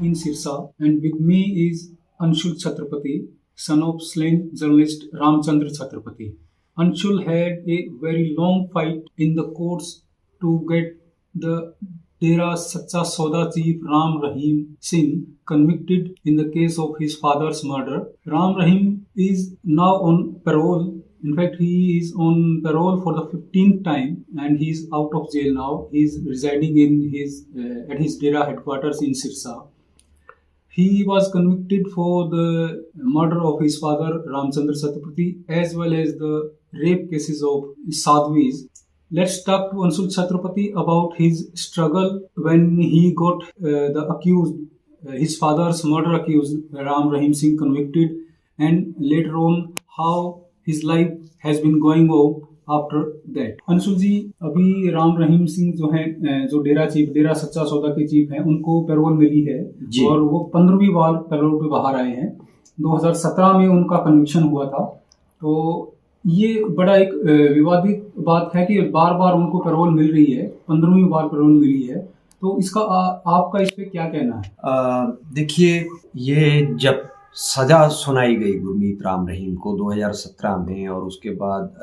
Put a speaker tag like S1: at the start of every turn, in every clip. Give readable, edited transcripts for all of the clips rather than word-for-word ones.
S1: in Sirsa, and with me is Anshul Chhatrapati, son of slain journalist Ramchandra Chhatrapati. Anshul had a very long fight in the courts to get the Dera Sacha Sauda chief Ram Rahim Singh convicted in the case of his father's murder. Ram Rahim is now on parole. In fact, he is on parole for the 15th time and he is out of jail now. He is residing in at his Dera headquarters in Sirsa. He was convicted for the murder of his father Ramchandra Chhatrapati as well as the rape cases of Sadhvis. Let's talk to Anshul Chhatrapati about his struggle when he got the accused, his father's murder accused Ram Rahim Singh convicted, and later on how his life has been going on after that. Anshul जी, अभी राम रहीम सिंह जो है, जो डेरा सच्चा सौदा के chief हैं, उनको payroll मिली है और वो 15वीं बार पैरोल पे बाहर आए हैं। 2017 में उनका कन्विक्शन हुआ था। तो ये बड़ा एक विवादित बात है कि बार बार उनको पैरोल मिल रही है, 15वीं बार पैरोल मिली है। तो इसका आपका इस पे क्या कहना है?
S2: देखिए, ये जब सजा सुनाई गई गुरमीत राम रहीम को 2017 में और उसके बाद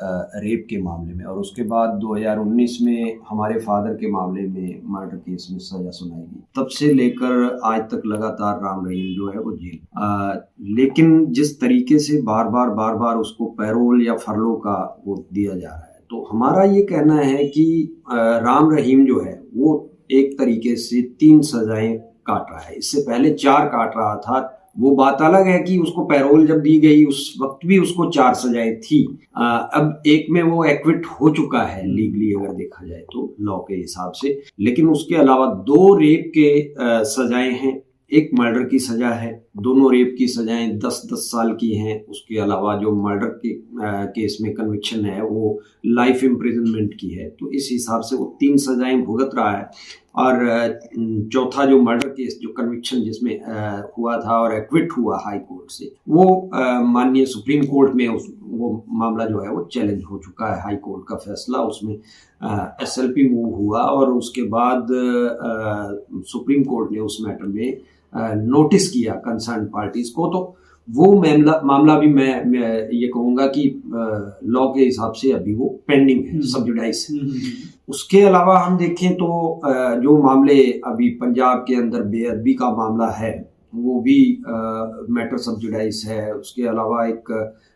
S2: रेप के मामले में और उसके बाद 2019 में हमारे फादर के मामले में मर्डर केस में सजा सुनाई गई, तब से लेकर आज तक लगातार राम रहीम जो है वो जेल। लेकिन जिस तरीके से बार बार उसको पैरोल या फरलो का वो दिया जा रहा है, तो हमारा ये कहना है कि राम रहीम जो है वो एक तरीके से 3 सजाएं काट रहा है। इससे पहले 4 काट रहा था। वो बात अलग है कि उसको पैरोल जब दी गई उस वक्त भी उसको 4 सजाएं थी। अब एक में वो एक्विट हो चुका है लीगली, अगर देखा जाए तो लॉ के हिसाब से। लेकिन उसके अलावा 2 रेप के सजाएं हैं, 1 मर्डर की सजा है। दोनों रेप की सजाएं 10-10 साल की हैं। उसके अलावा जो मर्डर के केस में कन्विक्शन है वो लाइफ इम्प्रिजनमेंट की है। तो इस हिसाब से वो 3 सजाएं भुगत रहा है। और चौथा जो मर्डर केस, जो कन्विक्शन जिसमें हुआ था और एक्विट हुआ हाई कोर्ट से, वो माननीय सुप्रीम कोर्ट में वो मामला जो है वो चैलेंज हो चुका है। हाई कोर्ट का फैसला, उसमें SLP मूव हुआ और उसके बाद सुप्रीम कोर्ट ने उस मैटर में नोटिस किया कंसर्न पार्टीज को। तो वो मामला भी मैं ये कहूँगा कि लॉ के हिसाब से अभी वो पेंडिंग है, सब जुडाइस है। उसके अलावा हम देखें तो जो मामले अभी पंजाब के अंदर बेअदबी का मामला है वो भी मैटर सब जुडाइस है। उसके अलावा एक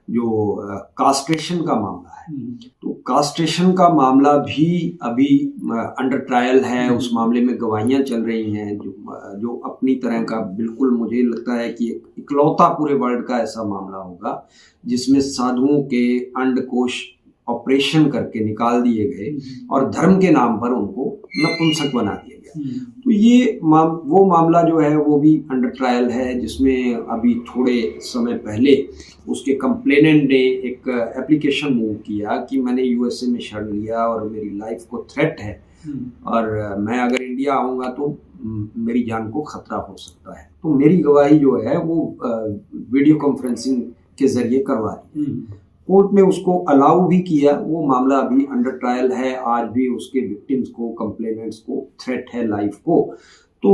S2: जो कास्ट्रेशन का मामला है, तो कास्ट्रेशन का मामला भी अभी अंडर ट्रायल है। उस मामले में गवाहियां चल रही हैं जो अपनी तरह का, बिल्कुल मुझे लगता है कि इकलौता पूरे वर्ल्ड का ऐसा मामला होगा जिसमें साधुओं के अंडकोश ऑपरेशन करके निकाल दिए गए और धर्म के नाम पर उनको नपुंसक बना दिया गया। तो ये वो मामला जो है वो भी अंडर ट्रायल है, जिसमें अभी थोड़े समय पहले उसके कंप्लेनेंट ने एक एप्लीकेशन मूव किया कि मैंने USA में शरण लिया और मेरी लाइफ को थ्रेट है और मैं अगर इंडिया आऊँगा तो मेरी जान को खतरा हो सकता है। तो मेरी गवाही जो है वो वीडियो कॉन्फ्रेंसिंग के जरिए करवा दी। कोर्ट ने उसको अलाउ भी किया। वो मामला अभी अंडर ट्रायल है। आज भी उसके विक्टिम्स को, कंप्लेनेंट्स को थ्रेट है लाइफ को। तो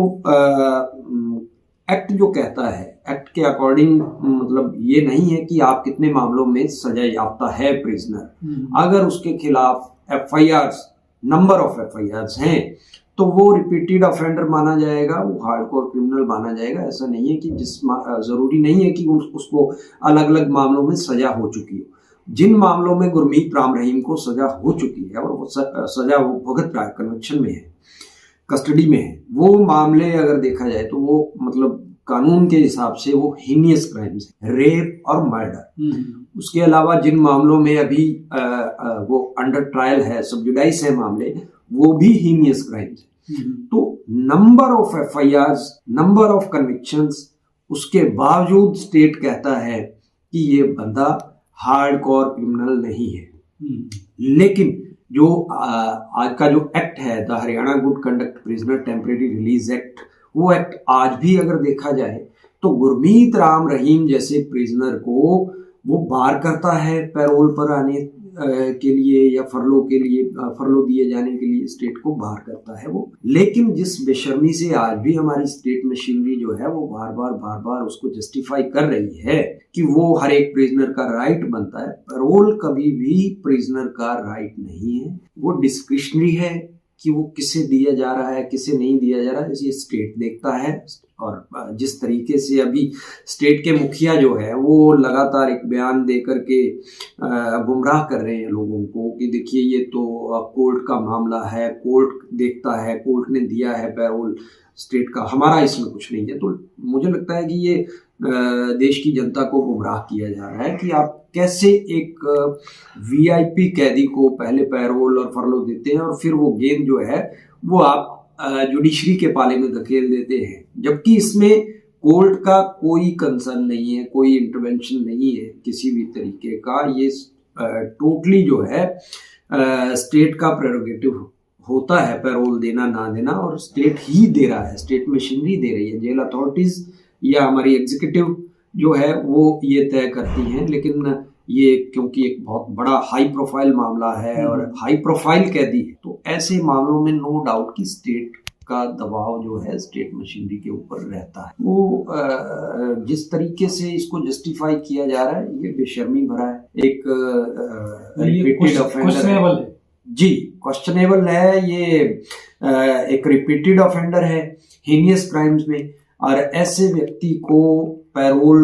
S2: एक्ट जो कहता है, एक्ट के अकॉर्डिंग मतलब ये नहीं है कि आप कितने मामलों में सजा याफ्ता है प्रिजनर, अगर उसके खिलाफ FIRs, नंबर ऑफ FIRs हैं तो वो रिपीटेड ऑफेंडर माना जाएगा, वो हार्डकोर क्रिमिनल माना जाएगा। ऐसा नहीं है कि जरूरी नहीं है कि उसको अलग अलग मामलों में सजा हो चुकी हो। जिन मामलों में गुरमीत राम रहीम को सजा हो चुकी है और वो सजा वो भुगत रहा है, कन्विक्शन में है, कस्टडी में है, वो मामले अगर देखा जाए तो वो मतलब कानून के हिसाब से वो हीनियस क्राइम्स है, रेप और मर्डर। उसके अलावा जिन मामलों में अभी वो अंडर ट्रायल है, सब जुडाइस है मामले, वो भी हीनियस क्राइम्स है। तो number of FIRs, number of convictions, उसके बावजूद स्टेट कहता है कि ये बंदा हार्डकोर क्रिमिनल नहीं है। लेकिन जो आज का जो एक्ट है, the Haryana good conduct prisoner temporary release act, वो एक्ट आज भी अगर देखा जाए तो गुरमीत राम रहीम जैसे प्रिजनर को वो बार करता है पैरोल पर आने के लिए या फरलो दिए जाने के लिए स्टेट को बाहर करता है वो। लेकिन जिस बेशर्मी से आज भी हमारी स्टेट मशीनरी जो है वो बार बार उसको जस्टिफाई कर रही है कि वो हर एक प्रिजनर का राइट बनता है। पैरोल कभी भी प्रिजनर का राइट नहीं है, वो डिस्क्रिशनरी है कि वो किसे दिया जा रहा है किसे नहीं दिया जा रहा है, ये स्टेट देखता है। और जिस तरीके से अभी स्टेट के मुखिया जो है वो लगातार एक बयान दे करके गुमराह कर रहे हैं लोगों को कि देखिए ये तो कोर्ट का मामला है, कोर्ट देखता है, कोर्ट ने दिया है पैरोल स्टेट का, हमारा इसमें कुछ नहीं है। तो मुझे लगता है कि ये देश की जनता को गुमराह किया जा रहा है कि आप कैसे एक वीआईपी कैदी को पहले पैरोल और फरलो देते हैं और फिर वो गेम जो है वो आप जुडिशरी के पाले में धकेल देते हैं, जबकि इसमें कोर्ट का कोई कंसर्न नहीं है, कोई इंटरवेंशन नहीं है किसी भी तरीके का। ये टोटली जो है स्टेट का प्रेरोगेटिव होता है पैरोल देना ना देना, और स्टेट ही दे रहा है, स्टेट मशीनरी दे रही है। जेल अथॉरिटीज या हमारी एग्जीक्यूटिव जो है वो ये तय करती हैं। लेकिन ये क्योंकि एक बहुत बड़ा हाई प्रोफाइल मामला है और हाई प्रोफाइल कैदी है, तो ऐसे मामलों में नो डाउट कि स्टेट का दबाव जो है स्टेट मशीनरी के ऊपर रहता है। वो जिस तरीके से इसको जस्टिफाई किया जा रहा है ये बेशर्मी भरा है, एक रिपीटेड ऑफेंडर है जी, क्वेश्चनेबल है ये, एक रिपीटेड ऑफेंडर है हीनियस क्राइम्स में, और ऐसे व्यक्ति को पैरोल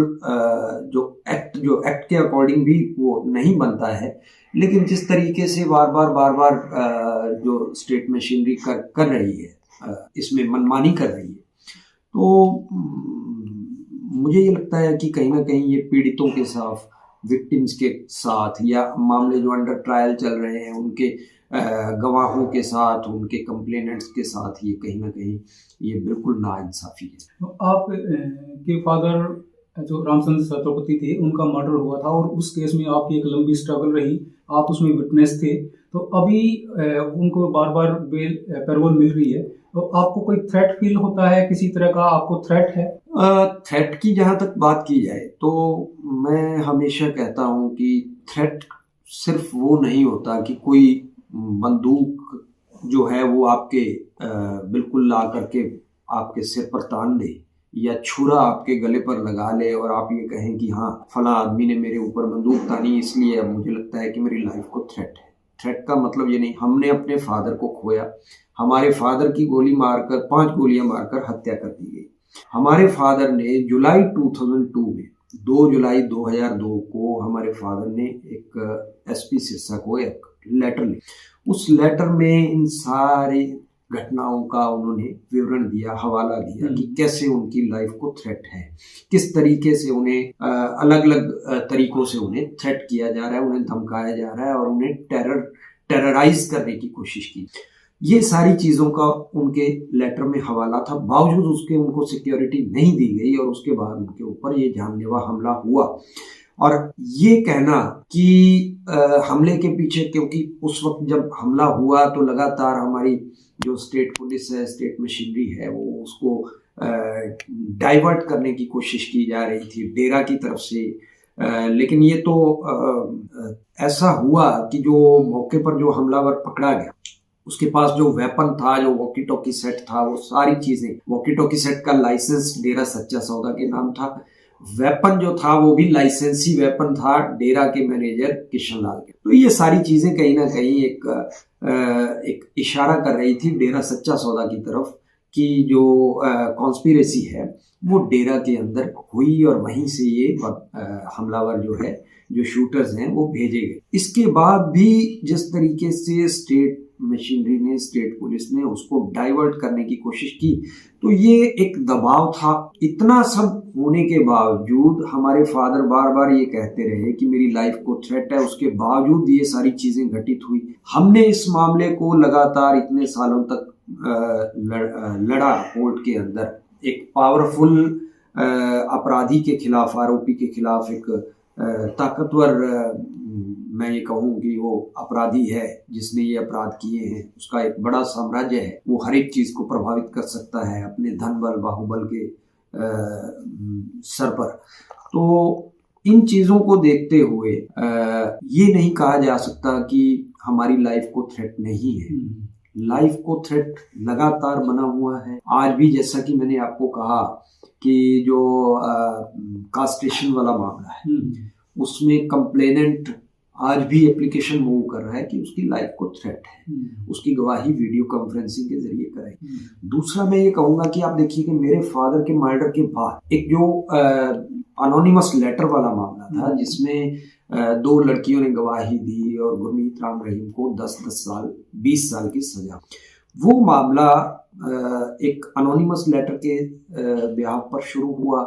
S2: जो एक्ट के अकॉर्डिंग भी वो नहीं बनता है। लेकिन जिस तरीके से बार बार जो स्टेट मशीनरी कर रही है, इसमें मनमानी कर रही है, तो मुझे ये लगता है कि कहीं ना कहीं ये पीड़ितों के साथ, विक्टिम्स के साथ, या मामले जो अंडर ट्रायल चल रहे हैं उनके गवाहों के साथ, उनके कंप्लेनेंट्स के साथ, ये कहीं ना कहीं ये बिल्कुल नाइंसाफी है।
S1: तो आप के फादर जो रामचंद्र छत्रपति थे उनका मर्डर हुआ था और उस केस में आपकी एक लंबी स्ट्रगल रही, आप उसमें विटनेस थे, तो अभी उनको बार बार पैरोल मिल रही है, तो आपको कोई थ्रेट फील होता है, किसी तरह का आपको थ्रेट है?
S2: थ्रेट की जहाँ तक बात की जाए तो मैं हमेशा कहता हूँ कि थ्रेट सिर्फ वो नहीं होता कि कोई बंदूक जो है वो आपके बिल्कुल ला करके आपके सिर पर तान दे या छुरा आपके गले पर लगा ले और आप ये कहें कि हाँ फला आदमी ने मेरे ऊपर बंदूक तानी इसलिए अब मुझे लगता है कि मेरी लाइफ को थ्रेट है। थ्रेट का मतलब ये नहीं, हमने अपने फादर को खोया, हमारे फादर की गोली मारकर 5 गोलियां मारकर हत्या कर दी गई। हमारे फादर ने जुलाई 2002 में 2 जुलाई 2002 को हमारे फादर ने एक एसपी सिरसा को एक लेटर लिखा। उस लेटर में इन सारी घटनाओं का उन्होंने विवरण दिया, हवाला दिया कि कैसे उनकी लाइफ को थ्रेट है, किस तरीके से उन्हें अलग अलग तरीकों से उन्हें थ्रेट किया जा रहा है, उन्हें धमकाया जा रहा है और उन्हें टेरराइज करने की कोशिश की। ये सारी चीज़ों का उनके लेटर में हवाला था, बावजूद उसके उनको सिक्योरिटी नहीं दी गई और उसके बाद उनके ऊपर ये जानलेवा हमला हुआ। और ये कहना कि हमले के पीछे, क्योंकि उस वक्त जब हमला हुआ तो लगातार हमारी जो स्टेट पुलिस है, स्टेट मशीनरी है, वो उसको डाइवर्ट करने की कोशिश की जा रही थी डेरा की तरफ से। लेकिन ये तो ऐसा हुआ कि जो मौके पर जो हमलावर पकड़ा गया उसके पास जो वेपन था, जो वॉकी टॉकी सेट था, वो सारी चीजें, वॉकी टॉकी सेट का लाइसेंस डेरा सच्चा सौदा के नाम था, वेपन जो था वो भी लाइसेंसी वेपन था डेरा के मैनेजर किशन लाल के। तो ये सारी चीजें कहीं ना कहीं एक इशारा कर रही थी डेरा सच्चा सौदा की तरफ कि जो कॉन्स्पिरेसी है वो डेरा के अंदर हुई और वहीं से ये हमलावर जो है, जो शूटर्स हैं, वो भेजे गए। इसके बाद भी जिस तरीके से स्टेट मशीनरी ने, स्टेट पुलिस ने उसको डाइवर्ट करने की कोशिश की, तो ये एक दबाव था। इतना सब होने के बावजूद हमारे फादर बार बार ये कहते रहे कि मेरी लाइफ को थ्रेट है, उसके बावजूद ये सारी चीजें घटित हुई। हमने इस मामले को लगातार इतने सालों तक लड़ा कोर्ट के अंदर, एक पावरफुल अपराधी के खिलाफ, आरोपी के खिलाफ, एक ताकतवर, मैं ये कहूँ कि वो अपराधी है जिसने ये अपराध किए हैं, उसका एक बड़ा साम्राज्य है, वो हर एक चीज को प्रभावित कर सकता है अपने धन बल बाहुबल के सर पर। तो इन चीजों को देखते हुए ये नहीं कहा जा सकता कि हमारी लाइफ को थ्रेट नहीं है। लाइफ को थ्रेट लगातार बना हुआ है। आज भी जैसा कि मैंने आपको कहा कि जो कास्टेशन वाला मामला है उसमें कंप्लेनेंट आज भी एप्लीकेशन मूव कर रहा है कि उसकी लाइफ को थ्रेट है, उसकी गवाही वीडियो कॉन्फ्रेंसिंग के जरिए कराई। दूसरा मैं ये कहूंगा कि आप देखिए कि मेरे फादर के मर्डर के बाद एक जो अनोनिमस लेटर वाला मामला था जिसमें 2 लड़कियों ने गवाही दी और गुरमीत राम रहीम को 10-10 साल 20 साल की सजा, वो मामला एक अनोनिमस लेटर के ब्याह पर शुरू हुआ।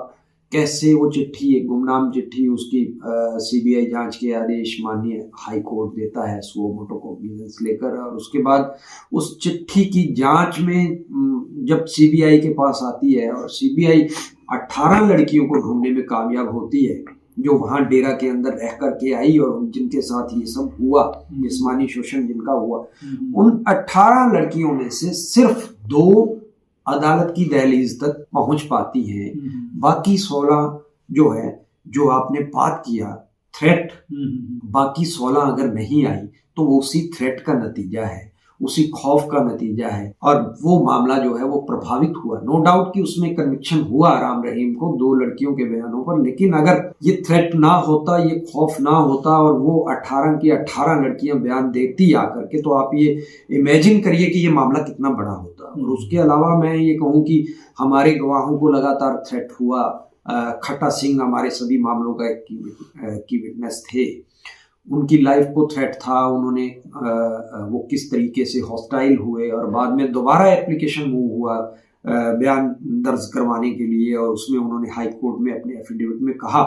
S2: कैसे वो चिट्ठी, एक गुमनाम चिट्ठी, उसकी सीबीआई जांच के आदेश माननीय हाई कोर्ट देता है सुओ मोटो कॉग्निजेंस लेकर, और उसके बाद उस चिट्ठी की जांच में जब सीबीआई के पास आती है और सीबीआई 18 लड़कियों को ढूंढने में कामयाब होती है जो वहां डेरा के अंदर रह कर के आई और जिनके साथ ये सब हुआ, जिस्मानी शोषण जिनका हुआ, उन 18 लड़कियों में से सिर्फ 2 अदालत की दहलीज तक पहुंच पाती हैं। बाकी 16 जो है, जो आपने बात किया थ्रेट, बाकी 16 अगर नहीं आई तो वो उसी थ्रेट का नतीजा है, उसी खौफ का नतीजा है, और वो मामला जो है वो प्रभावित हुआ। नो डाउट कि उसमें कन्विक्शन हुआ राम रहीम को 2 लड़कियों के बयानों पर, लेकिन अगर ये थ्रेट ना होता, ये खौफ ना होता और वो 18 की 18 लड़कियां बयान देती आकर के, तो आप ये इमेजिन करिए कि ये मामला कितना बड़ा होता। और उसके अलावा मैं ये कहूँ कि हमारे गवाहों को लगातार थ्रेट हुआ। खट्टा सिंह हमारे सभी मामलों का की विटनेस थे, उनकी लाइफ को थ्रेट था। उन्होंने वो किस तरीके से हॉस्टाइल हुए और बाद में दोबारा एप्लीकेशन मूव हुआ बयान दर्ज करवाने के लिए, और उसमें उन्होंने हाई कोर्ट में अपने एफिडेविट में कहा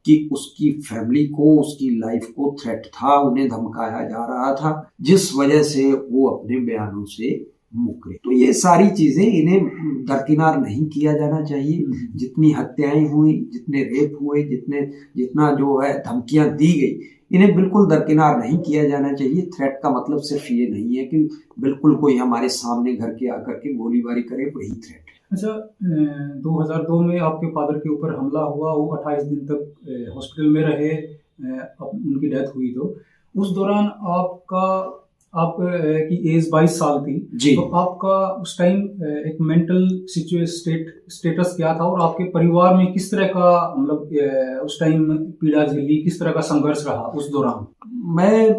S2: कि उसकी फैमिली को, उसकी लाइफ को थ्रेट था, उन्हें धमकाया जा रहा था, जिस वजह से वो अपने बयानों से मुकरे। तो ये सारी चीजें, इन्हें दरकिनार नहीं किया जाना चाहिए। जितनी हत्याएं हुई, जितने रेप हुए, जितना जो है धमकियां दी गई, इन्हें बिल्कुल दरकिनार नहीं किया जाना चाहिए। थ्रेट का मतलब सिर्फ ये नहीं है कि बिल्कुल कोई हमारे सामने घर के आकर के गोलीबारी करे, वही थ्रेट।
S1: अच्छा, 2002 में आपके फादर के ऊपर हमला हुआ, वो 28 दिन तक हॉस्पिटल में रहे, उनकी डेथ हुई। तो उस दौरान आपकी एज 22 साल थी
S2: जी।
S1: तो आपका उस टाइम एक मेंटल स्टेटस क्या था, और आपके परिवार में किस तरह का, मतलब उस टाइम पीड़ा झेली, किस तरह का संघर्ष रहा उस दौरान?
S2: मैं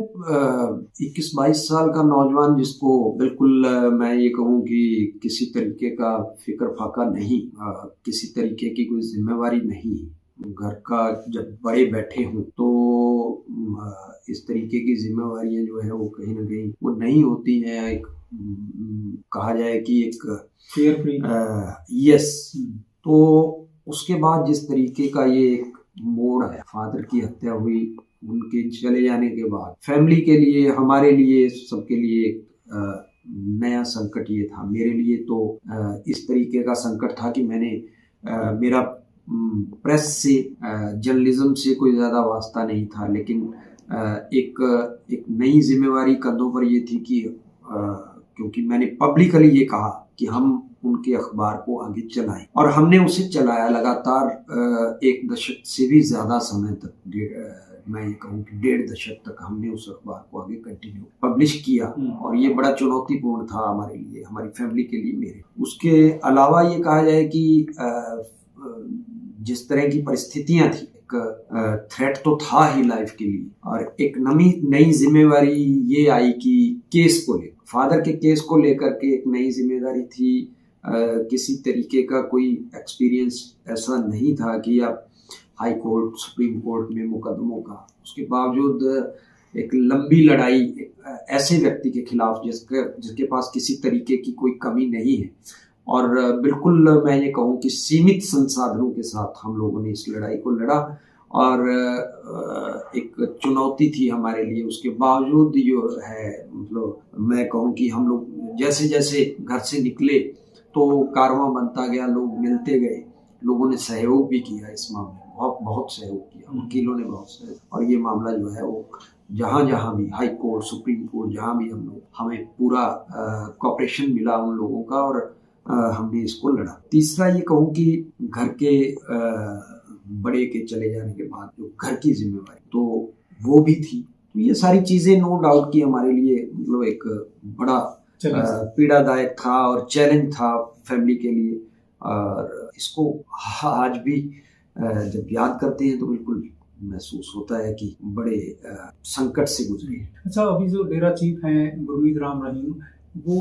S2: 21-22 साल का नौजवान, जिसको बिल्कुल मैं ये कहूँ कि किसी तरीके का फिक्र फाका नहीं, किसी तरीके की कोई जिम्मेवारी नहीं, घर का जब बड़े बैठे हों तो इस तरीके की जिम्मेवारियां जो है वो कहीं ना कहीं वो नहीं होती हैं। एक कहा जाए कि एक
S1: फेयर फ्री,
S2: यस। तो उसके बाद जिस तरीके का ये एक मोड़ आया, फादर की हत्या हुई, उनके चले जाने के बाद फैमिली के लिए, हमारे लिए, सबके लिए एक नया संकट ये था। मेरे लिए तो इस तरीके का संकट था कि मैंने मेरा प्रेस से, जर्नलिज्म से कोई ज़्यादा वास्ता नहीं था, लेकिन एक नई जिम्मेवारी कंधों पर ये थी कि क्योंकि मैंने पब्लिकली ये कहा कि हम उनके अखबार को आगे चलाएं, और हमने उसे चलाया लगातार 1 दशक से भी ज़्यादा समय तक, मैं ये कहूँ कि 1.5 दशक तक हमने उस अखबार को आगे कंटिन्यू पब्लिश किया, और ये बड़ा चुनौतीपूर्ण था हमारे लिए, हमारी फैमिली के लिए, मेरे। उसके अलावा ये कहा जाए कि जिस तरह की परिस्थितियां थी, एक थ्रेट तो था ही लाइफ के लिए, और एक नई जिम्मेवारी ये आई कि केस को लेकर, फादर के केस को लेकर के एक नई जिम्मेदारी थी। किसी तरीके का कोई एक्सपीरियंस ऐसा नहीं था कि आप हाई कोर्ट, सुप्रीम कोर्ट में मुकदमों का, उसके बावजूद एक लंबी लड़ाई ऐसे व्यक्ति के खिलाफ जिसके पास किसी तरीके की कोई कमी नहीं है, और बिल्कुल मैं ये कहूँ कि सीमित संसाधनों के साथ हम लोगों ने इस लड़ाई को लड़ा, और एक चुनौती थी हमारे लिए। उसके बावजूद जो है, मतलब मैं कहूँ कि हम लोग जैसे जैसे घर से निकले तो कारवां बनता गया, लोग मिलते गए, लोगों ने सहयोग भी किया इस मामले में, बहुत सहयोग किया, वकीलों ने बहुत सहयोग, और ये मामला जो है वो जहाँ भी, हाई कोर्ट, सुप्रीम कोर्ट, जहाँ भी हमें पूरा कोऑपरेशन मिला उन लोगों का, और हमने इसको लड़ा। तीसरा ये कहूँ कि घर के बड़े के चले जाने के बाद जो घर की जिम्मेवारी तो वो भी थी। तो ये सारी चीज़ें नो डाउट कि हमारे लिए मतलब एक बड़ा पीड़ादायक था और चैलेंज था फैमिली के लिए। और इसको आज भी जब याद करते हैं तो बिल्कुल महसूस होता है कि बड़े संकट से गुजरे।
S1: अच्छा, अभी जो डेरा चीफ हैं गुरमीत राम रहीम, वो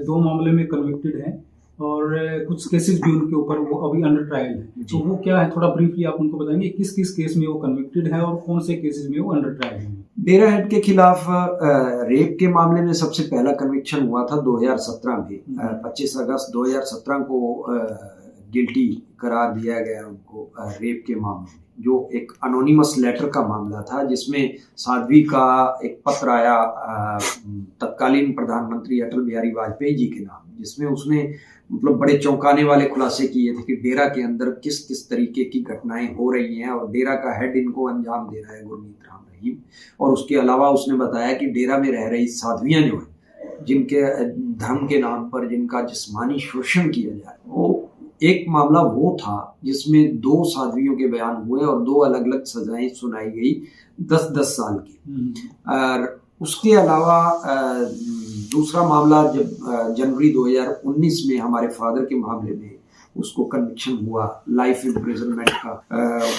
S1: 2 मामले में कन्विक्टेड हैं और कुछ केसेस भी उनके ऊपर वो अभी अंडर ट्रायल है। तो वो क्या है, थोड़ा ब्रीफली आप उनको बताएंगे किस किस केस में वो कन्विक्टेड है और कौन से केसेस में वो अंडर ट्रायल है?
S2: डेरा हेड के खिलाफ रेप के मामले में सबसे पहला कन्विक्शन हुआ था 2017 में। 25 अगस्त 2017 को गिल्टी करार दिया गया उनको रेप के मामले में, जो एक अनोनिमस लेटर का मामला था जिसमें साध्वी का एक पत्र आया तत्कालीन प्रधानमंत्री अटल बिहारी वाजपेयी जी के नाम, जिसमें उसने मतलब बड़े चौंकाने वाले खुलासे किए थे कि डेरा के अंदर किस किस तरीके की घटनाएं हो रही हैं और डेरा का हेड इनको अंजाम दे रहा है गुरमीत राम रहीम। और उसके अलावा उसने बताया कि डेरा में रह रही साध्वियां जो है, जिनके धर्म के नाम पर जिनका जिस्मानी शोषण किया जाए, वो एक मामला वो था जिसमें 2 साध्वियों के बयान हुए और 2 अलग अलग सजाएं सुनाई गई 10-10 साल की। और उसके अलावा दूसरा मामला जब जनवरी 2019 में हमारे फादर के मामले में उसको कन्विक्शन हुआ लाइफ इम्प्रिजनमेंट का,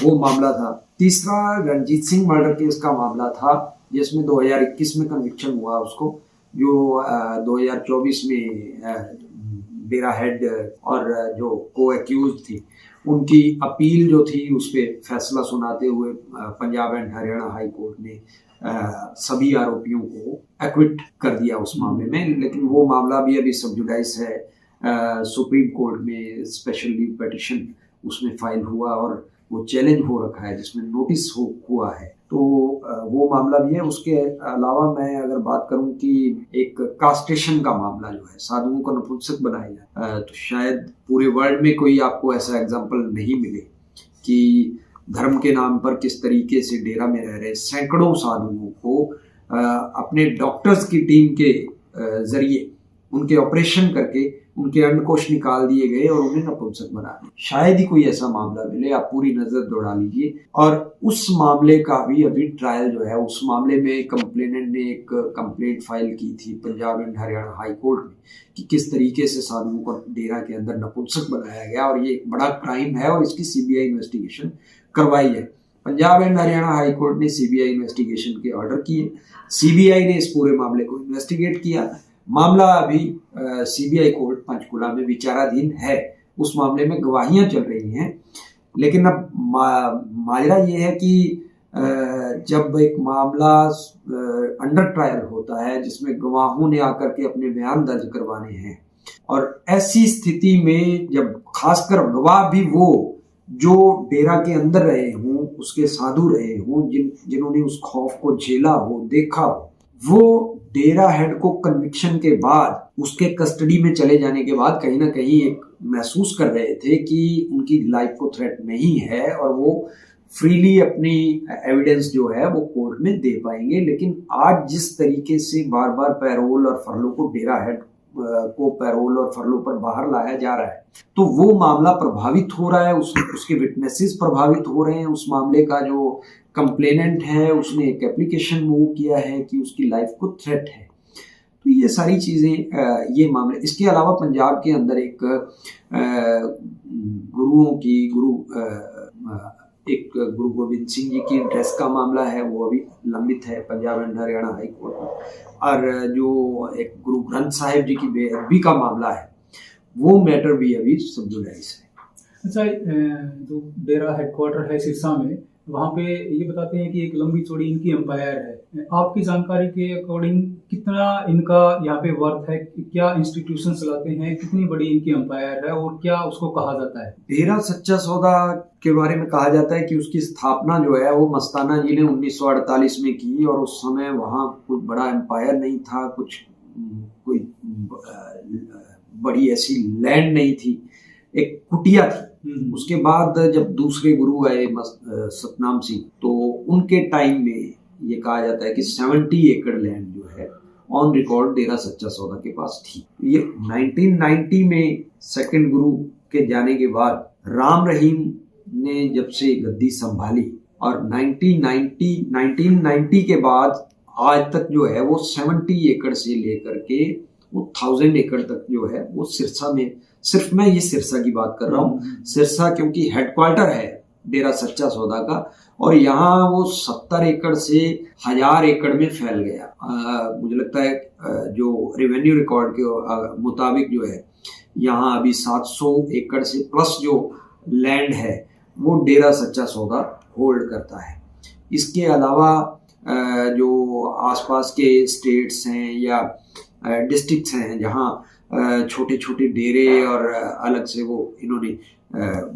S2: वो मामला था। तीसरा रणजीत सिंह मर्डर केस का मामला था जिसमें 2021 में कन्विक्शन हुआ उसको, जो 2024 में डेरा हेड और जो को एक्यूज थी उनकी अपील जो थी उस पर फैसला सुनाते हुए Punjab and Haryana high court ने सभी आरोपियों को एक्विट कर दिया उस मामले में। लेकिन वो मामला भी अभी सब जुडाइस है, सुप्रीम कोर्ट में स्पेशल लीव पिटीशन उसमें फाइल हुआ और वो चैलेंज हो रखा है जिसमें नोटिस हुआ है, तो वो मामला भी है। उसके अलावा मैं अगर बात करूं कि एक कास्टेशन का मामला जो है, साधुओं को नपुंसक बनाया जाए, तो शायद पूरे वर्ल्ड में कोई आपको ऐसा एग्जाम्पल नहीं मिले कि धर्म के नाम पर किस तरीके से डेरा में रह रहे सैकड़ों साधुओं को अपने डॉक्टर्स की टीम के जरिए उनके ऑपरेशन करके उनके अंडकोश निकाल दिए गए और उन्हें नपुंसक बना दिया। शायद ही कोई ऐसा मामला मिले, आप पूरी नजर दौड़ा लीजिए। और उस मामले का भी अभी ट्रायल जो है, उस मामले में कंप्लेनेंट ने एक कंप्लेंट फाइल की थी Punjab and Haryana high court में कि किस तरीके से साधुओं को डेरा के अंदर नपुंसक बनाया गया और ये एक बड़ा क्राइम है और इसकी सीबीआई इन्वेस्टिगेशन करवाई है। Punjab and Haryana high court ने सीबीआई इन्वेस्टिगेशन के ऑर्डर किए, सीबीआई ने इस पूरे मामले को इन्वेस्टिगेट किया। मामला अभी सीबीआई कोर्ट पंचकुला में विचाराधीन है, उस मामले में गवाहियां चल रही हैं। लेकिन अब माजरा ये है कि जब एक मामला अंडर ट्रायल होता है जिसमें गवाहों ने आकर के अपने बयान दर्ज करवाने हैं और ऐसी स्थिति में जब खासकर गवाह भी वो जो डेरा के अंदर रहे हों, उसके साधु रहे हों, जिन्होंने उस खौफ को झेला हो, देखा हो, वो डेरा हेड को कन्विक्शन के बाद उसके कस्टडी में चले जाने के बाद कहीं ना कहीं एक महसूस कर रहे थे कि उनकी लाइफ को थ्रेट नहीं है और वो फ्रीली अपनी एविडेंस जो है वो कोर्ट में दे पाएंगे। लेकिन आज जिस तरीके से बार बार पैरोल और फरलो को डेरा हेड को पैरोल और फरलो पर बाहर लाया जा रहा है, तो वो मामला प्रभावित हो रहा है, उसके विटनेसेस प्रभावित हो रहे हैं। उस मामले का जो कंप्लेनेंट है उसने एक एप्लीकेशन मूव किया है कि उसकी लाइफ को थ्रेट है। तो ये सारी चीज़ें, ये मामले, इसके अलावा पंजाब के अंदर एक गुरु गोविंद सिंह जी की ड्रेस का मामला है, वो अभी लंबित है Punjab and Haryana high court में। और जो एक गुरु ग्रंथ साहिब जी की बेअदबी का मामला है, वो मैटर भी अभी सब जुडाइस है।
S1: अच्छा, जो डेरा हेडक्वार्टर है सिरसा में, वहाँ पे ये बताते हैं कि एक लंबी चौड़ी इनकी एम्पायर है। आपकी जानकारी के अकॉर्डिंग कितना इनका यहाँ पे वर्थ है, क्या इंस्टीट्यूशन चलाते हैं, कितनी बड़ी इनकी एम्पायर है और क्या उसको कहा जाता है?
S2: डेरा सच्चा सौदा के बारे में कहा जाता है कि उसकी स्थापना जो है वो मस्ताना जी ने 1948 में की और उस समय वहाँ कुछ बड़ा एम्पायर नहीं था, कोई बड़ी ऐसी लैंड नहीं थी, एक कुटिया थी। उसके बाद जब दूसरे गुरु आए सतनाम सिंह, तो उनके टाइम में ये कहा जाता है कि 70 एकड़ लैंड जो है ऑन रिकॉर्ड डेरा सच्चा सौदा के पास थी। ये 1990 में सेकंड गुरु के जाने के बाद राम रहीम ने जब से गद्दी संभाली और 1990 के बाद आज तक जो है वो 70 एकड़ से लेकर के वो 1000 एकड़ तक जो है वो सिरसा में, सिर्फ मैं ये सिरसा की बात कर रहा हूँ, सिरसा क्योंकि हेडक्वार्टर है डेरा सच्चा सौदा का, और यहाँ वो 70 एकड़ से 1000 एकड़ में फैल गया। मुझे लगता है जो रेवेन्यू रिकॉर्ड के मुताबिक जो है यहाँ अभी 700 एकड़ से प्लस जो लैंड है वो डेरा सच्चा सौदा होल्ड करता है। इसके अलावा जो आसपास के स्टेट्स हैं या डिस्ट्रिक्ट्स हैं जहाँ छोटे छोटे डेरे और अलग से वो इन्होंने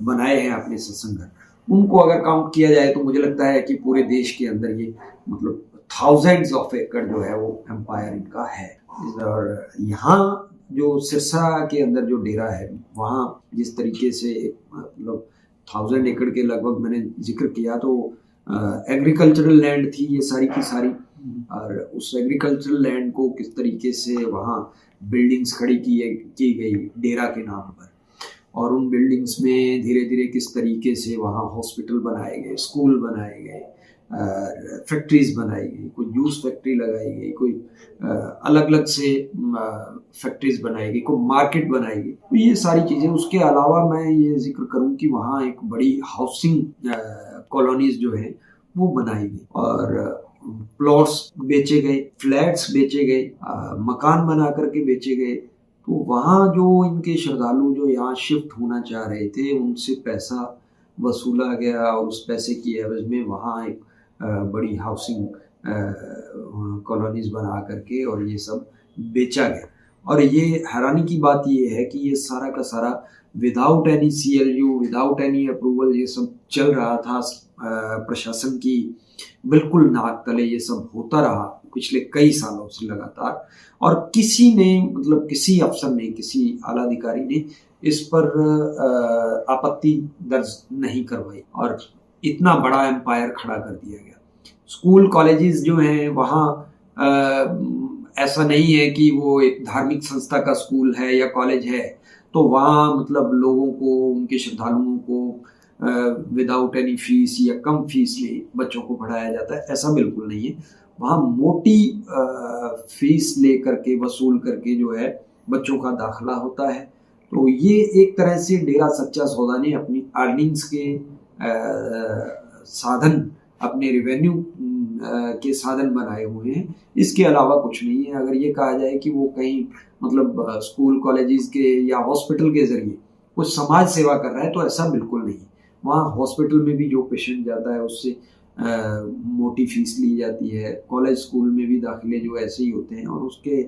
S2: बनाए हैं अपने सत्संग घर, उनको अगर काउंट किया जाए तो मुझे लगता है कि पूरे देश के अंदर ये मतलब थाउजेंड्स ऑफ एकड़ जो है वो एम्पायर इनका है। और यहाँ जो सिरसा के अंदर जो डेरा है वहाँ जिस तरीके से मतलब 1000 एकड़ के लगभग मैंने जिक्र किया, तो एग्रीकल्चरल लैंड थी ये सारी की सारी, और उस एग्रीकल्चरल लैंड को किस तरीके से वहाँ बिल्डिंग्स खड़ी की गई डेरा के नाम पर, और उन बिल्डिंग्स में धीरे धीरे किस तरीके से वहाँ हॉस्पिटल बनाए गए, स्कूल बनाए गए, फैक्ट्रीज बनाई गई, कोई जूस फैक्ट्री लगाई गई, कोई अलग अलग से फैक्ट्रीज बनाई गई, कोई मार्केट बनाई गई, तो ये सारी चीज़ें। उसके अलावा मैं ये जिक्र करूं कि वहाँ एक बड़ी हाउसिंग कॉलोनीज जो है वो बनाई गई और प्लॉट्स बेचे गए, फ्लैट्स बेचे गए, मकान बना करके बेचे गए। तो वहाँ जो इनके श्रद्धालु जो यहाँ शिफ्ट होना चाह रहे थे उनसे पैसा वसूला गया और उस पैसे की एवज में वहाँ एक बड़ी हाउसिंग कॉलोनीज बना करके और ये सब बेचा गया। और ये हैरानी की बात ये है कि ये सारा का सारा without any CLU, without any approval ये सब चल रहा था, प्रशासन की बिल्कुल नाक तले ये सब होता रहा पिछले कई सालों से लगातार, और किसी ने मतलब किसी अफसर ने, किसी आला अधिकारी ने इस पर आपत्ति दर्ज नहीं करवाई और इतना बड़ा एम्पायर खड़ा कर दिया गया। स्कूल कॉलेजेस जो हैं वहाँ ऐसा नहीं है कि वो एक धार्मिक संस्था का स्कूल है या कॉलेज है तो वहाँ मतलब लोगों को, उनके श्रद्धालुओं को विदाउट एनी फीस या कम फीस में बच्चों को पढ़ाया जाता है, ऐसा बिल्कुल नहीं है। वहाँ मोटी फीस ले करके, वसूल करके जो है बच्चों का दाखिला होता है। तो ये एक तरह से डेरा सच्चा सौदा ने अपनी अर्निंग्स के साधन, अपने रेवेन्यू के साधन बनाए हुए हैं, इसके अलावा कुछ नहीं है। अगर ये कहा जाए कि वो कहीं मतलब स्कूल कॉलेजेस के या हॉस्पिटल के जरिए कुछ समाज सेवा कर रहा है तो ऐसा बिल्कुल नहीं है। वहाँ हॉस्पिटल में भी जो पेशेंट जाता है उससे मोटी फीस ली जाती है, कॉलेज स्कूल में भी दाखिले जो ऐसे ही होते हैं, और उसके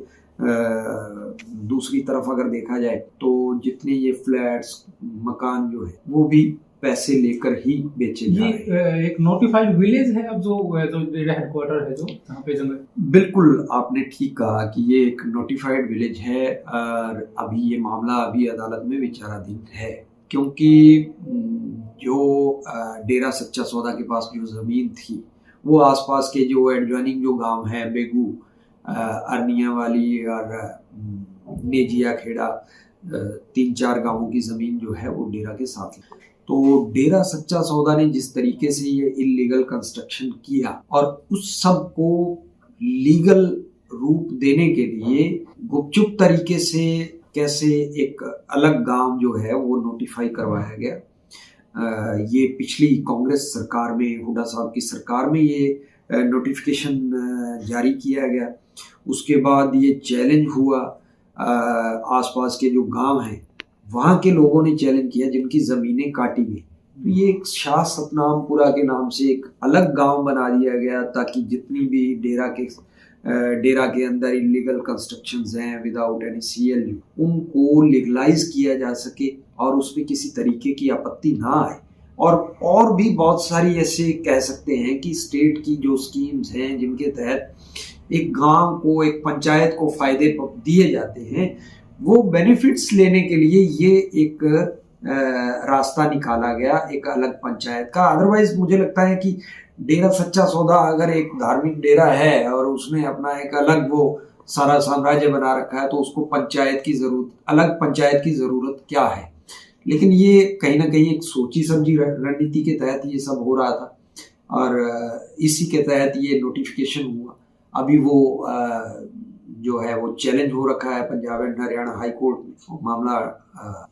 S2: दूसरी तरफ अगर देखा जाए तो जितने ये फ्लैट्स, मकान जो है वो भी पैसे लेकर ही बेचे जा रहे हैं।
S1: एक नोटिफाइड विलेज है अब जो डेरा हेडक्वार्टर है जो यहाँ पे जंगल।
S2: बिल्कुल आपने ठीक कहा कि ये एक नोटिफाइड विलेज है और अभी ये मामला अभी अदालत में विचाराधीन है, क्योंकि जो डेरा सच्चा सौदा के पास जो ज़मीन थी वो आसपास के जो एडजॉइनिंग जो गांव है, बेगू, अरनिया वाली और नेजिया खेड़ा, 3-4 गांवों की ज़मीन जो है वो डेरा के साथ है। तो डेरा सच्चा सौदा ने जिस तरीके से ये इलीगल कंस्ट्रक्शन किया और उस सब को लीगल रूप देने के लिए गुपचुप तरीके से कैसे एक अलग गांव जो है वो नोटिफाई करवाया गया, ये पिछली कांग्रेस सरकार में, हुड्डा साहब की सरकार में ये नोटिफिकेशन जारी किया गया। उसके बाद ये चैलेंज हुआ, आसपास के जो गांव हैं वहाँ के लोगों ने चैलेंज किया जिनकी ज़मीनें काटी गई। तो ये एक शाह सतनामपुरा के नाम से एक अलग गांव बना दिया गया ताकि जितनी भी डेरा के अंदर इलीगल कंस्ट्रक्शंस हैं विदाउट एनी CLU उनको लीगलाइज किया जा सके और उसमें किसी तरीके की आपत्ति ना आए। और भी बहुत सारी ऐसे कह सकते हैं कि स्टेट की जो स्कीम्स हैं जिनके तहत एक गांव को, एक पंचायत को फायदे दिए जाते हैं, वो बेनिफिट्स लेने के लिए ये एक रास्ता निकाला गया एक अलग पंचायत का। अदरवाइज मुझे लगता है कि डेरा सच्चा सौदा अगर एक धार्मिक डेरा है और उसने अपना एक अलग वो सारा साम्राज्य बना रखा है तो उसको पंचायत की जरूरत, अलग पंचायत की ज़रूरत क्या है। लेकिन ये कहीं ना कहीं एक सोची समझी रणनीति के तहत ये सब हो रहा था, और इसी के तहत ये नोटिफिकेशन हुआ। अभी वो जो है वो चैलेंज हो रखा है Punjab and Haryana high court में, मामला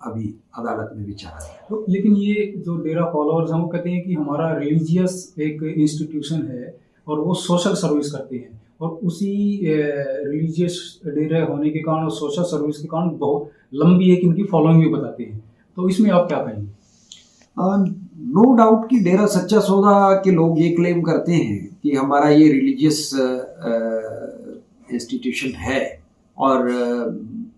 S2: अभी अदालत में विचार है।
S1: तो लेकिन ये जो डेरा फॉलोअर्स हैं वो कहते हैं कि हमारा रिलीजियस एक इंस्टीट्यूशन है और वो सोशल सर्विस करते हैं, और उसी रिलीजियस डेरा होने के कारण और सोशल सर्विस के कारण बहुत लंबी एक इनकी फॉलोइंग भी बताते हैं। तो इसमें आप क्या कहेंगे?
S2: नो डाउट कि डेरा सच्चा सौदा के लोग ये क्लेम करते हैं कि हमारा ये रिलीजियस इंस्टीट्यूशन है, और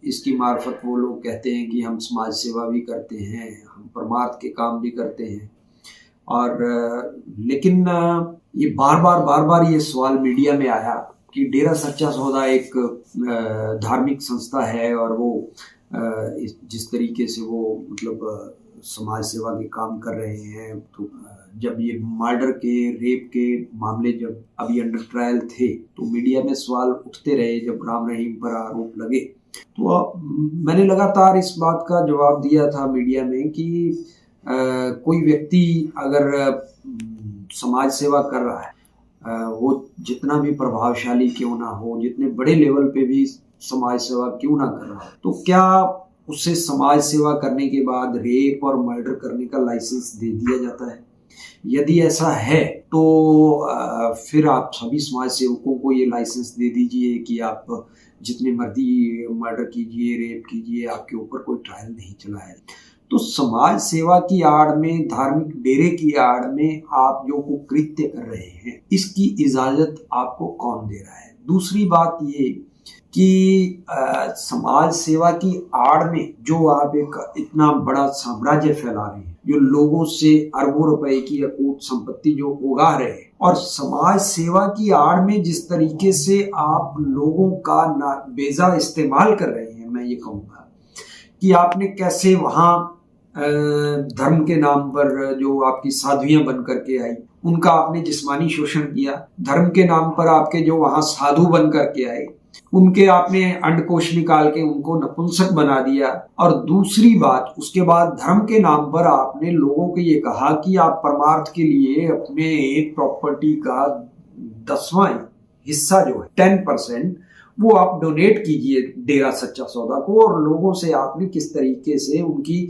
S2: इसकी मार्फत वो लोग कहते हैं कि हम समाज सेवा भी करते हैं, हम परमार्थ के काम भी करते हैं। और लेकिन ये बार बार ये सवाल मीडिया में आया कि डेरा सच्चा सौदा एक धार्मिक संस्था है, और वो जिस तरीके से वो मतलब समाज सेवा के काम कर रहे हैं, तो जब ये मर्डर के रेप के मामले जब अभी अंडर ट्रायल थे तो मीडिया में सवाल उठते रहे जब राम रहीम पर आरोप लगे। तो मैंने लगातार इस बात का जवाब दिया था मीडिया में कि कोई व्यक्ति अगर समाज सेवा कर रहा है, वो जितना भी प्रभावशाली क्यों ना हो, जितने बड़े लेवल पे भी समाज सेवा क्यों ना कर रहा हो, तो क्या उसे समाज सेवा करने के बाद रेप और मर्डर करने का लाइसेंस दे दिया जाता है? यदि ऐसा है तो फिर आप सभी समाज सेवकों को ये लाइसेंस दे दीजिए कि आप जितने मर्जी मर्डर कीजिए, रेप कीजिए, आपके ऊपर कोई ट्रायल नहीं चला है। तो समाज सेवा की आड़ में, धार्मिक डेरे की आड़ में आप जो कुकृत्य कर रहे हैं, इसकी इजाजत आपको कौन दे रहा है? दूसरी बात ये कि समाज सेवा की आड़ में जो आप एक इतना बड़ा साम्राज्य फैला रहे हैं, जो लोगों से अरबों रुपए की अकूत संपत्ति जो उगा रहे हैं, और समाज सेवा की आड़ में जिस तरीके से आप लोगों का बेजा इस्तेमाल कर रहे हैं, मैं ये कहूँगा कि आपने कैसे वहाँ धर्म के नाम पर जो आपकी साध्वियां बन करके आई उनका आपने जिस्मानी शोषण किया, धर्म के नाम पर आपके जो वहाँ साधु बन करके आए उनके आपने अंडकोश निकाल के उनको नपुंसक बना दिया। और दूसरी बात, उसके बाद धर्म के नाम पर आपने लोगों को ये कहा कि आप परमार्थ के लिए अपने प्रॉपर्टी का 10वां हिस्सा जो है 10% वो आप डोनेट कीजिए डेरा सच्चा सौदा को। और लोगों से आपने किस तरीके से उनकी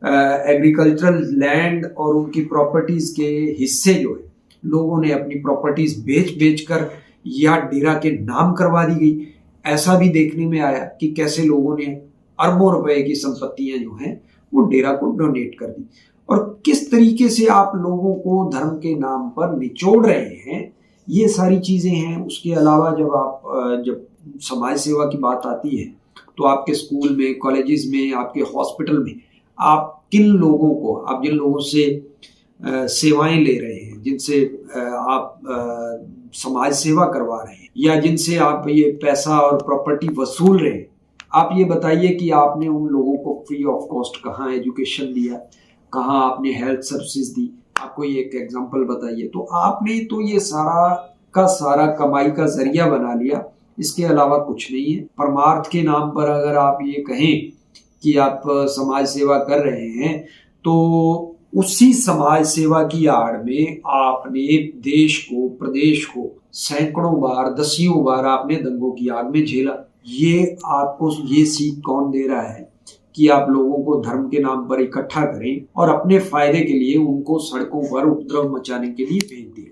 S2: एग्रीकल्चरल लैंड और उनकी प्रॉपर्टीज के हिस्से जो है लोगों ने अपनी प्रॉपर्टीज बेच कर या डेरा के नाम करवा दी गई। ऐसा भी देखने में आया कि कैसे लोगों ने अरबों रुपए की संपत्तियां जो हैं वो डेरा को डोनेट कर दी, और किस तरीके से आप लोगों को धर्म के नाम पर निचोड़ रहे हैं, ये सारी चीजें हैं। उसके अलावा जब समाज सेवा की बात आती है तो आपके स्कूल में, कॉलेजेस में, आपके हॉस्पिटल में आप किन लोगों को, आप जिन लोगों से सेवाएं ले रहे हैं, जिनसे आप समाज सेवा करवा रहे हैं, या जिनसे आप ये पैसा और प्रॉपर्टी वसूल रहे हैं, आप ये बताइए कि आपने उन लोगों को फ्री ऑफ कॉस्ट कहाँ एजुकेशन दिया, कहाँ आपने हेल्थ सर्विसेज दी? आप कोई एक एग्जांपल बताइए। तो आपने तो ये सारा का सारा कमाई का जरिया बना लिया, इसके अलावा कुछ नहीं है। परमार्थ के नाम पर अगर आप ये कहें कि आप समाज सेवा कर रहे हैं, तो उसी समाज सेवा की आड़ में आपने देश को, प्रदेश को सैकड़ों बार, दसियों बार आपने दंगों की आग में झेला। ये आपको ये सीख कौन दे रहा है कि आप लोगों को धर्म के नाम पर इकट्ठा करें और अपने फायदे के लिए उनको सड़कों पर उपद्रव मचाने के लिए भेज दें?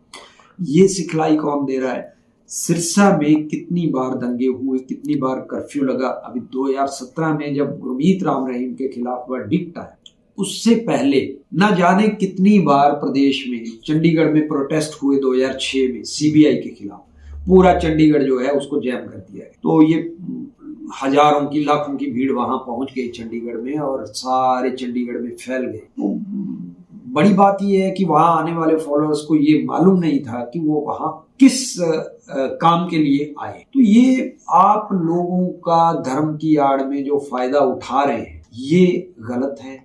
S2: ये सिखलाई कौन दे रहा है? सिरसा में कितनी बार दंगे हुए, कितनी बार कर्फ्यू लगा। अभी 2017 में जब गुरमीत राम रहीम के खिलाफ वर्डिक्ट आया, उससे पहले न जाने कितनी बार प्रदेश में, चंडीगढ़ में प्रोटेस्ट हुए 2006 में सीबीआई के खिलाफ। पूरा चंडीगढ़ जो है उसको जैम कर दिया है। तो ये हजारों की, लाखों की भीड़ वहां पहुंच गई चंडीगढ़ में और सारे चंडीगढ़ में फैल गए। तो बड़ी बात यह है कि वहां आने वाले फॉलोअर्स को ये मालूम नहीं था कि वो वहां किस काम के लिए आए। तो ये आप लोगों का धर्म की आड़ में जो फायदा उठा रहे हैं, ये गलत है।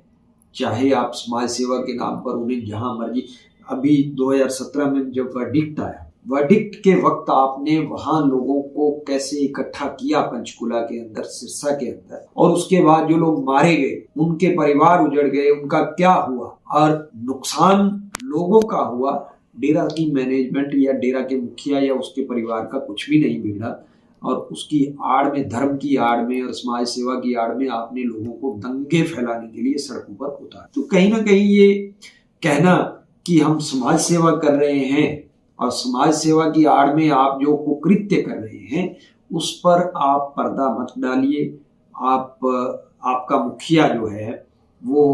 S2: चाहे आप समाज सेवा के नाम पर उन्हें जहां मर्जी, अभी 2017 में जब वर्डिक्ट आया, वर्डिक्ट के वक्त आपने वहां लोगों को कैसे इकट्ठा किया पंचकुला के अंदर, सिरसा के अंदर, और उसके बाद जो लोग मारे गए, उनके परिवार उजड़ गए, उनका क्या हुआ और नुकसान लोगों का हुआ, डेरा की मैनेजमेंट या डेरा के मुखिया या उसके परिवार का कुछ भी नहीं बिगड़ा। और उसकी आड़ में, धर्म की आड़ में और समाज सेवा की आड़ में आपने लोगों को दंगे फैलाने के लिए सड़कों पर उतारा। तो कहीं ना कहीं ये कहना कि हम समाज सेवा कर रहे हैं और समाज सेवा की आड़ में आप जो कुकृत्य कर रहे हैं उस पर आप पर्दा मत डालिए। आपका मुखिया जो है वो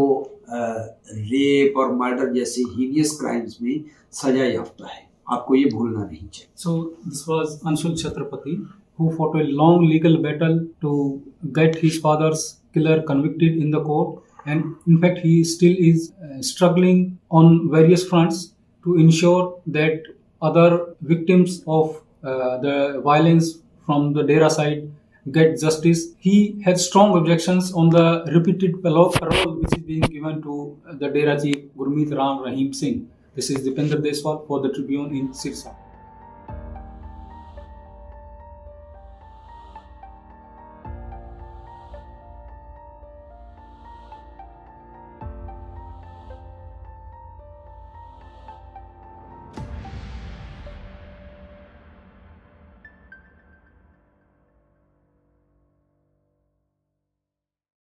S2: रेप और मर्डर जैसे हीनियस क्राइम्स में सजा याफ्ता है, आपको ये भूलना नहीं चाहिए।
S1: So this was Anshul Chhatrapati, who fought a long legal battle to get his father's killer convicted in the court, and in fact he still is struggling on various fronts to ensure that other victims of the violence from the Dera side get justice. He had strong objections on the repeated parole which is being given to the Dera chief Gurmeet Ram Rahim Singh. This is Dipender Deswal for the Tribune in Sirsa.